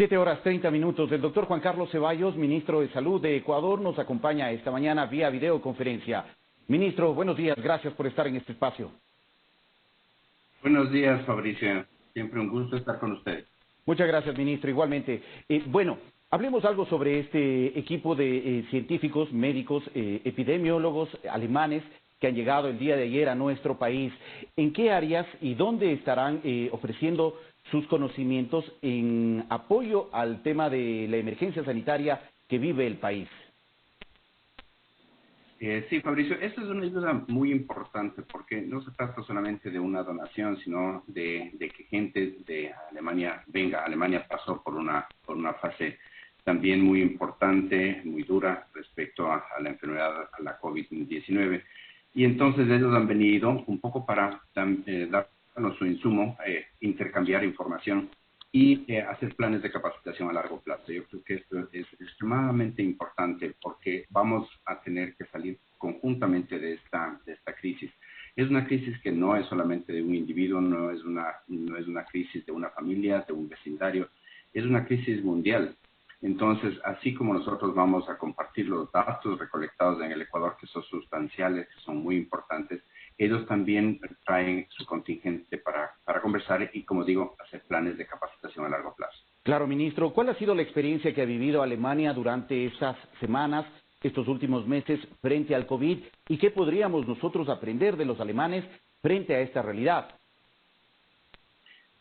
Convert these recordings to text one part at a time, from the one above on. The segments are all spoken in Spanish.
7:30. El doctor Juan Carlos Ceballos, ministro de Salud de Ecuador, nos acompaña esta mañana vía videoconferencia. Ministro, buenos días, gracias por estar en este espacio. Buenos días, Fabricio. Siempre un gusto estar con usted. Muchas gracias, ministro. Igualmente. Hablemos algo sobre este equipo de científicos, médicos, epidemiólogos alemanes que han llegado el día de ayer a nuestro país. ¿En qué áreas y dónde estarán ofreciendo sus conocimientos en apoyo al tema de la emergencia sanitaria que vive el país? Sí, Fabricio, esta es una ayuda muy importante porque no se trata solamente de una donación, sino de que gente de Alemania venga. Alemania pasó por una fase también muy importante, muy dura respecto a la enfermedad, a la COVID-19. Y entonces ellos han venido un poco para darnos su insumo, intercambiar información y hacer planes de capacitación a largo plazo. Yo creo que esto es extremadamente importante porque vamos a tener que salir conjuntamente de esta crisis. Es una crisis que no es solamente de un individuo, no es una crisis de una familia, de un vecindario, es una crisis mundial. Entonces, así como nosotros vamos a compartir los datos recolectados en el Ecuador, que son sustanciales, que son muy importantes, ellos también traen su contingente para conversar y, como digo, hacer planes de capacitación a largo plazo. Claro, ministro. ¿Cuál ha sido la experiencia que ha vivido Alemania durante estas semanas, estos últimos meses, frente al COVID? ¿Y qué podríamos nosotros aprender de los alemanes frente a esta realidad?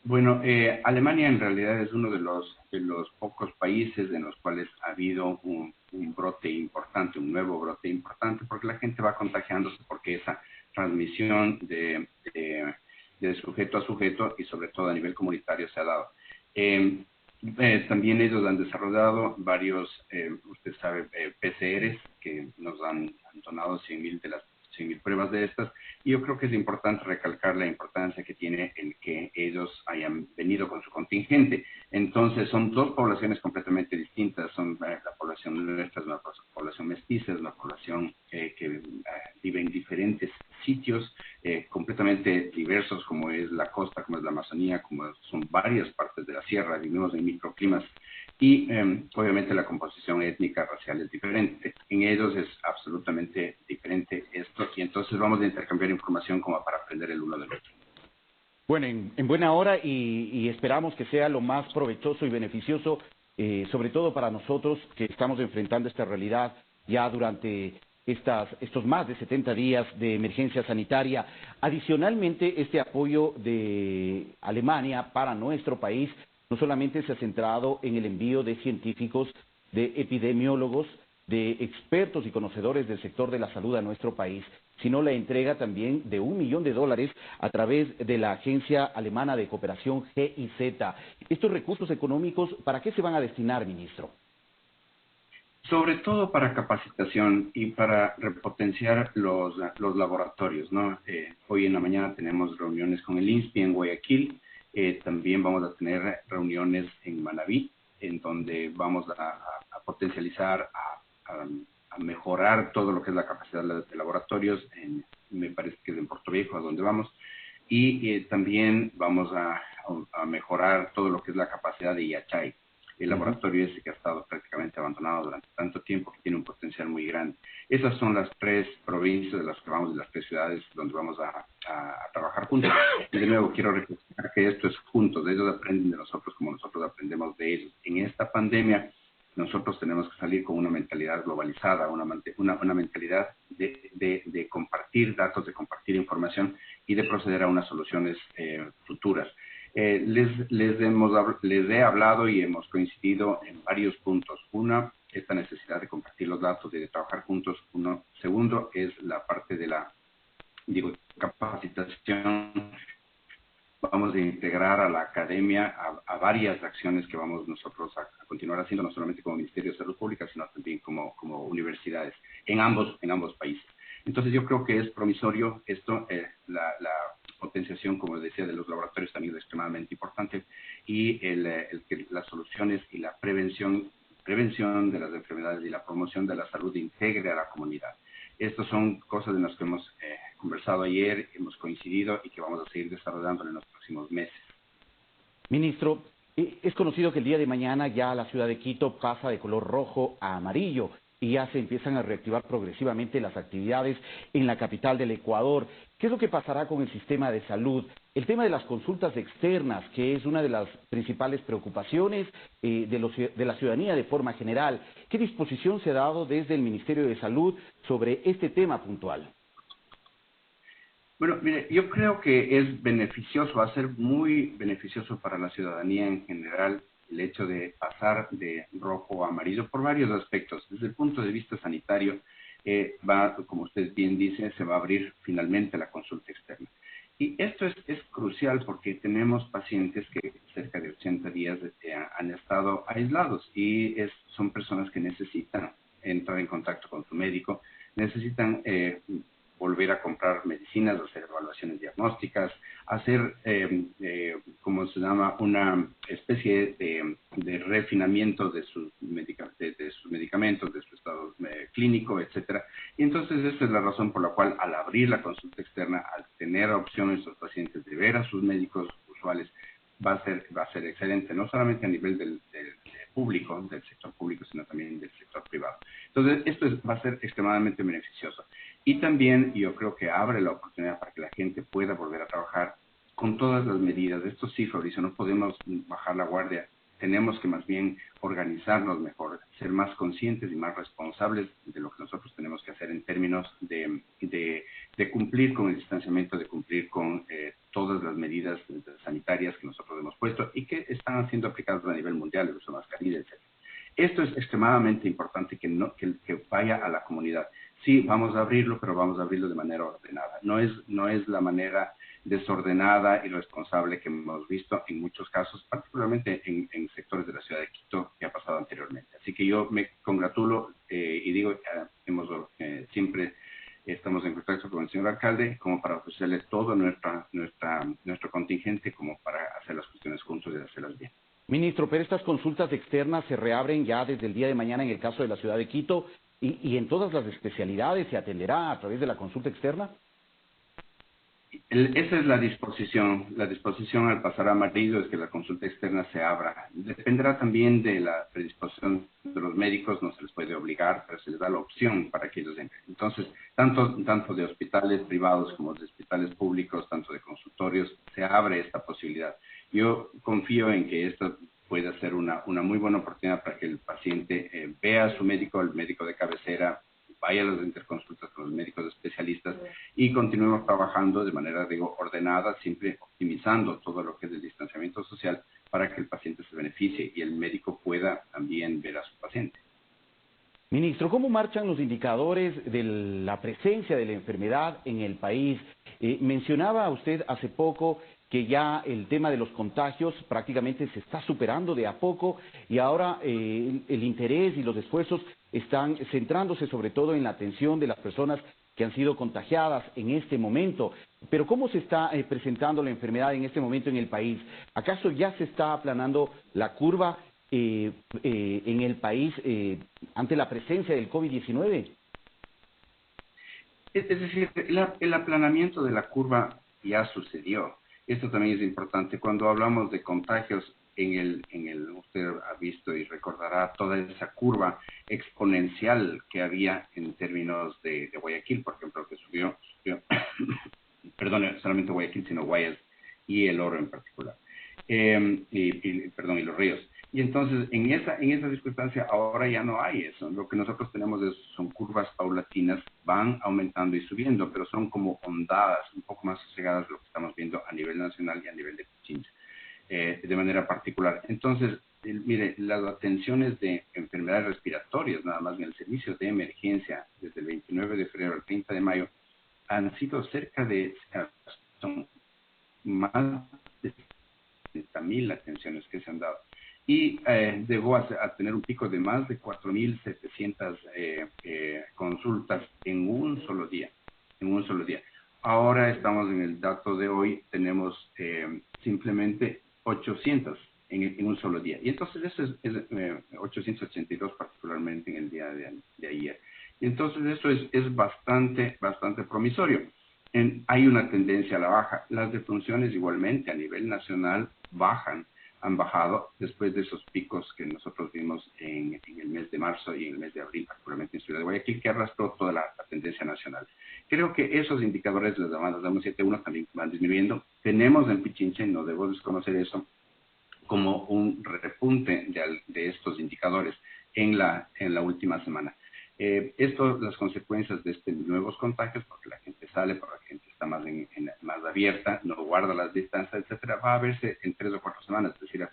Bueno, Alemania en realidad es uno de los pocos países en los cuales ha habido un brote importante, un nuevo brote importante, porque la gente va contagiándose, porque esa transmisión de sujeto a sujeto y sobre todo a nivel comunitario se ha dado. También ellos han desarrollado varios, usted sabe, PCRs que nos han donado 100.000 de las 100.000 pruebas de estas, y yo creo que es importante recalcar la importancia que tiene el que ellos hayan venido con su contingente. Entonces, son dos poblaciones completamente distintas. La población nuestra es una población mestiza, es una población que vive en diferentes sitios completamente diversos, como es la costa, como es la Amazonía, como son varias partes de la sierra, vivimos en microclimas, y obviamente la composición étnica, racial es diferente. En ellos es absolutamente diferente esto, y entonces vamos a intercambiar información como para aprender el uno del otro. Bueno, en buena hora y esperamos que sea lo más provechoso y beneficioso, sobre todo para nosotros que estamos enfrentando esta realidad ya durante estos más de 70 días de emergencia sanitaria. Adicionalmente, este apoyo de Alemania para nuestro país no solamente se ha centrado en el envío de científicos, de epidemiólogos, de expertos y conocedores del sector de la salud a nuestro país, sino la entrega también de $1 millón a través de la Agencia Alemana de Cooperación GIZ. ¿Estos recursos económicos para qué se van a destinar, ministro? Sobre todo para capacitación y para repotenciar los laboratorios, ¿no? Hoy en la mañana tenemos reuniones con el INSPI en Guayaquil, también vamos a tener reuniones en Manabí, en donde vamos a potencializar, a mejorar todo lo que es la capacidad de laboratorios, me parece que es en Puerto Viejo, a donde vamos, y también vamos a mejorar todo lo que es la capacidad de Yachay, el laboratorio ese que ha estado prácticamente abandonado durante tanto tiempo, que tiene un potencial muy grande. Esas son las 3 provincias de las que vamos, de las 3 ciudades donde vamos a trabajar juntos. Y de nuevo quiero recalcar que esto es juntos, ellos aprenden de nosotros como nosotros aprendemos de ellos. En esta pandemia nosotros tenemos que salir con una mentalidad globalizada, una mentalidad de compartir datos, de compartir información y de proceder a unas soluciones futuras. Les he hablado y hemos coincidido en varios puntos. Una, esta necesidad de compartir los datos y de trabajar juntos. Segundo, es la parte de la capacitación. Vamos a integrar a la academia a varias acciones que vamos nosotros a continuar haciendo, no solamente como Ministerio de Salud Pública, sino también como universidades en ambos países. Entonces yo creo que es promisorio esto, la potenciación, como decía, de los laboratorios también es extremadamente importante, y el que las soluciones y la prevención de las enfermedades y la promoción de la salud integre a la comunidad. Estas son cosas en las que hemos conversado ayer, hemos coincidido y que vamos a seguir desarrollando en los próximos meses. Ministro, Es conocido que el día de mañana ya la ciudad de Quito pasa de color rojo a amarillo y ya se empiezan a reactivar progresivamente las actividades en la capital del Ecuador. ¿Qué es lo que pasará con el sistema de salud? El tema de las consultas externas, que es una de las principales preocupaciones de la ciudadanía de forma general. ¿Qué disposición se ha dado desde el Ministerio de Salud sobre este tema puntual? Bueno, mire, yo creo que es beneficioso, va a ser muy beneficioso para la ciudadanía en general el hecho de pasar de rojo a amarillo por varios aspectos. Desde el punto de vista sanitario, como usted bien dice, se va a abrir finalmente la consulta externa. Y esto es crucial porque tenemos pacientes que cerca de 80 días han estado aislados y son personas que necesitan entrar en contacto con su médico, necesitan volver a comprar medicinas, hacer evaluaciones diagnósticas, hacer, como se llama, una especie de refinamiento de sus medicamentos, de su estado clínico, etcétera. Y entonces esa es la razón por la cual al abrir la consulta externa, al tener opciones los pacientes de ver a sus médicos usuales, va a ser excelente, no solamente a nivel del público, del sector público, sino también del sector privado. Entonces, va a ser extremadamente beneficioso. Y también yo creo que abre la oportunidad para que la gente pueda volver a trabajar con todas las medidas. Esto sí, Fabricio, no podemos bajar la guardia. Tenemos que más bien organizarnos mejor, ser más conscientes y más responsables de lo que nosotros tenemos que hacer en términos de cumplir con el distanciamiento, de cumplir con todas las medidas sanitarias que nosotros hemos puesto y que están siendo aplicadas a nivel mundial, el uso de mascarilla, etc. Esto es extremadamente importante que vaya a la comunidad. Sí, vamos a abrirlo, pero vamos a abrirlo de manera ordenada. No es la manera desordenada y responsable que hemos visto en muchos casos, particularmente en sectores de la ciudad de Quito, que ha pasado anteriormente. Así que yo me congratulo y digo, siempre estamos en contacto con el señor alcalde como para ofrecerle todo nuestro contingente como para hacer las cuestiones juntos y hacerlas bien. Ministro, pero estas consultas externas se reabren ya desde el día de mañana en el caso de la ciudad de Quito y en todas las especialidades se atenderá a través de la consulta externa. Esa es la disposición. La disposición al pasar a amarillo es que la consulta externa se abra. Dependerá también de la predisposición de los médicos, no se les puede obligar, pero se les da la opción para que ellos entren. Entonces, tanto de hospitales privados como de hospitales públicos, tanto de consultorios, se abre esta posibilidad. Yo confío en que esto pueda ser una muy buena oportunidad para que el paciente vea a su médico, el médico de cabecera, vaya a las interconsultas con los médicos especialistas y continuemos trabajando de manera, ordenada, siempre optimizando todo lo que es el distanciamiento social para que el paciente se beneficie y el médico pueda también ver a su paciente. Ministro, ¿cómo marchan los indicadores de la presencia de la enfermedad en el país? Mencionaba usted hace poco que ya el tema de los contagios prácticamente se está superando de a poco y ahora el interés y los esfuerzos están centrándose sobre todo en la atención de las personas que han sido contagiadas en este momento. Pero ¿cómo se está presentando la enfermedad en este momento en el país? ¿Acaso ya se está aplanando la curva en el país ante la presencia del COVID-19? Es decir, el aplanamiento de la curva ya sucedió. Esto también es importante. Cuando hablamos de contagios, usted ha visto y recordará toda esa curva exponencial que había en términos de Guayaquil, por ejemplo, que subió perdón, solamente Guayaquil, sino Guayas y El Oro en particular, y los ríos. Y entonces, en esa circunstancia, ahora ya no hay eso. Lo que nosotros tenemos son curvas paulatinas, van aumentando y subiendo, pero son como ondadas, un poco más sosegadas de lo que estamos viendo a nivel nacional y a nivel de Pichincha, de manera particular. Entonces, mire, las atenciones de enfermedades respiratorias, nada más en el servicio de emergencia, desde el 29 de febrero al 30 de mayo, han sido son más de 70,000 atenciones que se han dado. Y llegó a tener un pico de más de 4,700 consultas en un solo día. Ahora estamos en el dato de hoy, tenemos simplemente 800 en un solo día. Y entonces eso es 882 particularmente en el día de ayer. Y entonces eso es bastante promisorio. Hay una tendencia a la baja. Las defunciones igualmente a nivel nacional bajan. han bajado después de esos picos que nosotros vimos en el mes de marzo y en el mes de abril, particularmente en Ciudad de Guayaquil, que arrastró toda la tendencia nacional. Creo que esos indicadores de las demandas de 171 también van disminuyendo. Tenemos en Pichincha, no debo desconocer eso, como un repunte de estos indicadores en la última semana. Las consecuencias de estos nuevos contagios, porque la gente sale, porque la gente está más abierta, no guarda las distancias, etcétera, va a verse en 3 o 4 semanas, es decir, a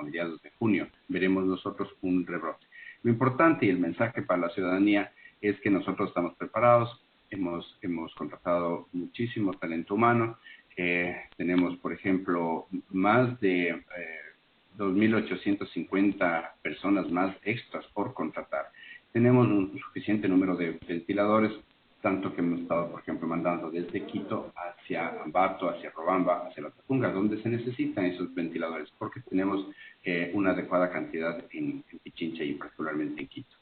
mediados de junio, veremos nosotros un rebrote. Lo importante y el mensaje para la ciudadanía es que nosotros estamos preparados, hemos contratado muchísimo talento humano, tenemos, por ejemplo, más de 2.850 personas más extras por contratar. Tenemos un suficiente número de ventiladores, tanto que hemos estado, por ejemplo, mandando desde Quito hacia Ambato, hacia Robamba, hacia La Tacunga, donde se necesitan esos ventiladores, porque tenemos una adecuada cantidad en Pichincha y particularmente en Quito.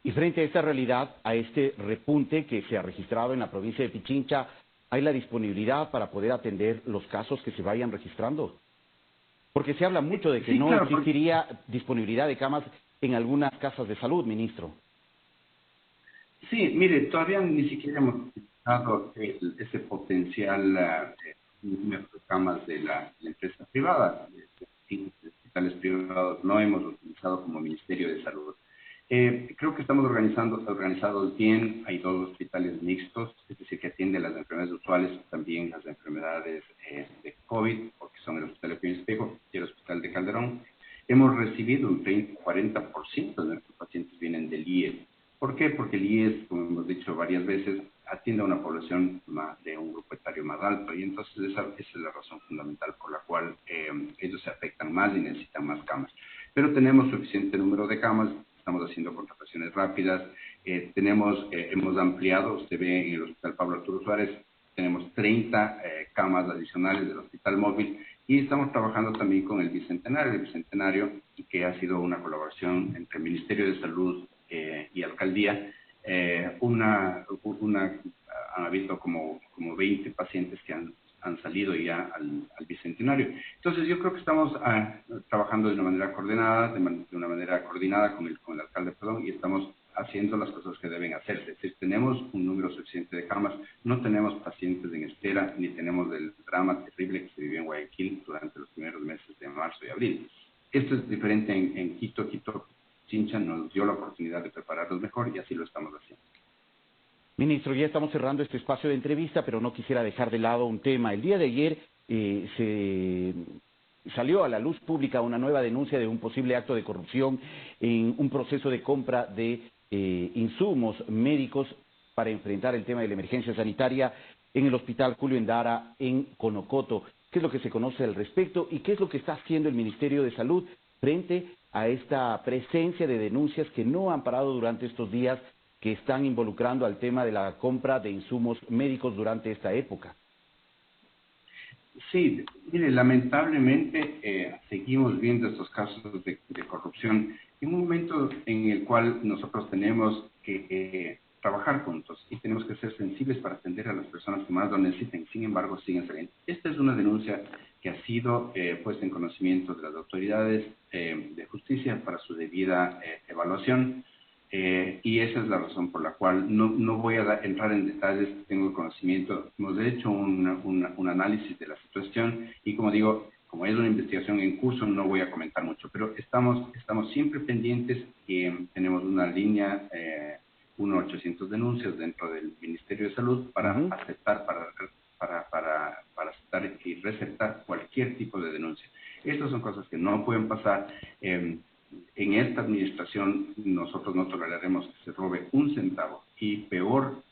Y frente a esta realidad, a este repunte que se ha registrado en la provincia de Pichincha, ¿hay la disponibilidad para poder atender los casos que se vayan registrando? Porque se habla mucho de que sí, no claro, existiría disponibilidad de camas en algunas casas de salud, ministro. Sí, mire, todavía ni siquiera hemos utilizado ese potencial número de camas de la empresa privada, de hospitales privados, no hemos utilizado como Ministerio de Salud. Creo que estamos organizados bien, hay 2 hospitales mixtos, es decir, que atienden las enfermedades usuales, también las enfermedades de COVID, porque son el Hospital de Peña Espejo y el Hospital de Calderón. Hemos recibido un 30-40% de nuestros pacientes vienen del IES. ¿Por qué? Porque el IES, como hemos dicho varias veces, atiende a una población de un grupo etario más alto y entonces esa es la razón fundamental por la cual ellos se afectan más y necesitan más camas. Pero tenemos suficiente número de camas, estamos haciendo contrataciones rápidas, hemos ampliado, usted ve en el Hospital Pablo Arturo Suárez, tenemos 30 camas adicionales del Hospital Móvil y estamos trabajando también con el Bicentenario, que ha sido una colaboración entre el Ministerio de Salud y Alcaldía. Han habido como 20 pacientes que han salido ya al Bicentenario. Entonces yo creo que estamos trabajando de una manera coordinada, con el alcalde, y estamos haciendo las cosas que deben hacerse. Es decir, tenemos un número suficiente de camas, no tenemos pacientes en espera, ni tenemos el drama terrible que se vivió en Guayaquil durante los primeros meses de marzo y abril. Esto es diferente en Quito. Pichincha nos dio la oportunidad de prepararnos mejor y así lo estamos haciendo. Ministro, ya estamos cerrando este espacio de entrevista, pero no quisiera dejar de lado un tema. El día de ayer se salió a la luz pública una nueva denuncia de un posible acto de corrupción en un proceso de compra de insumos médicos para enfrentar el tema de la emergencia sanitaria en el Hospital Julio Endara en Conocoto. ¿Qué es lo que se conoce al respecto y qué es lo que está haciendo el Ministerio de Salud frente a esta presencia de denuncias que no han parado durante estos días, que están involucrando al tema de la compra de insumos médicos durante esta época? Sí, mire, lamentablemente seguimos viendo estos casos de corrupción en un momento en el cual nosotros tenemos que trabajar juntos y tenemos que ser sensibles para atender a las personas que más lo necesiten. Sin embargo, siguen saliendo. Esta es una denuncia que ha sido puesta en conocimiento de las autoridades de justicia para su debida evaluación. Y esa es la razón por la cual no voy a entrar en detalles, tengo conocimiento, hemos hecho un análisis de la situación y como digo, como es una investigación en curso, no voy a comentar mucho, pero estamos siempre pendientes y tenemos una línea 1-800 denuncias dentro del Ministerio de Salud para aceptar, para aceptar y receptar cualquier tipo de denuncia. Estas son cosas que no pueden pasar. En esta administración nosotros no toleraremos que se robe un centavo y peor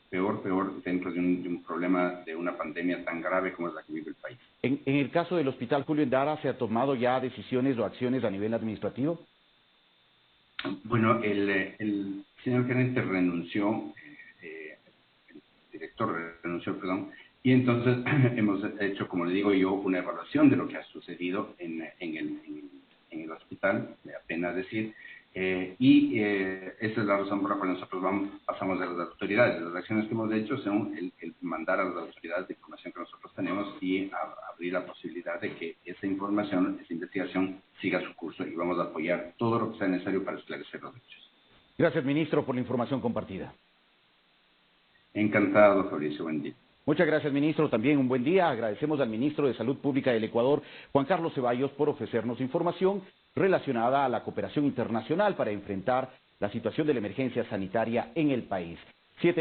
dentro de un problema de una pandemia tan grave como es la que vive el país. En el caso del Hospital Julio Endara, ¿se ha tomado ya decisiones o acciones a nivel administrativo? Bueno, el señor gerente renunció, el director renunció, perdón, y entonces hemos hecho, como le digo yo, una evaluación de lo que ha sucedido en el hospital, me apena decir, Esa es la razón por la cual nosotros pasamos de las autoridades. Las acciones que hemos hecho son el mandar a las autoridades de información que nosotros tenemos y abrir la posibilidad de que esa información, esa investigación siga su curso y vamos a apoyar todo lo que sea necesario para esclarecer los hechos. Gracias, ministro, por la información compartida. Encantado, Fabricio. Buen día. Muchas gracias, ministro. También un buen día. Agradecemos al ministro de Salud Pública del Ecuador, Juan Carlos Ceballos, por ofrecernos información relacionada a la cooperación internacional para enfrentar la situación de la emergencia sanitaria en el país.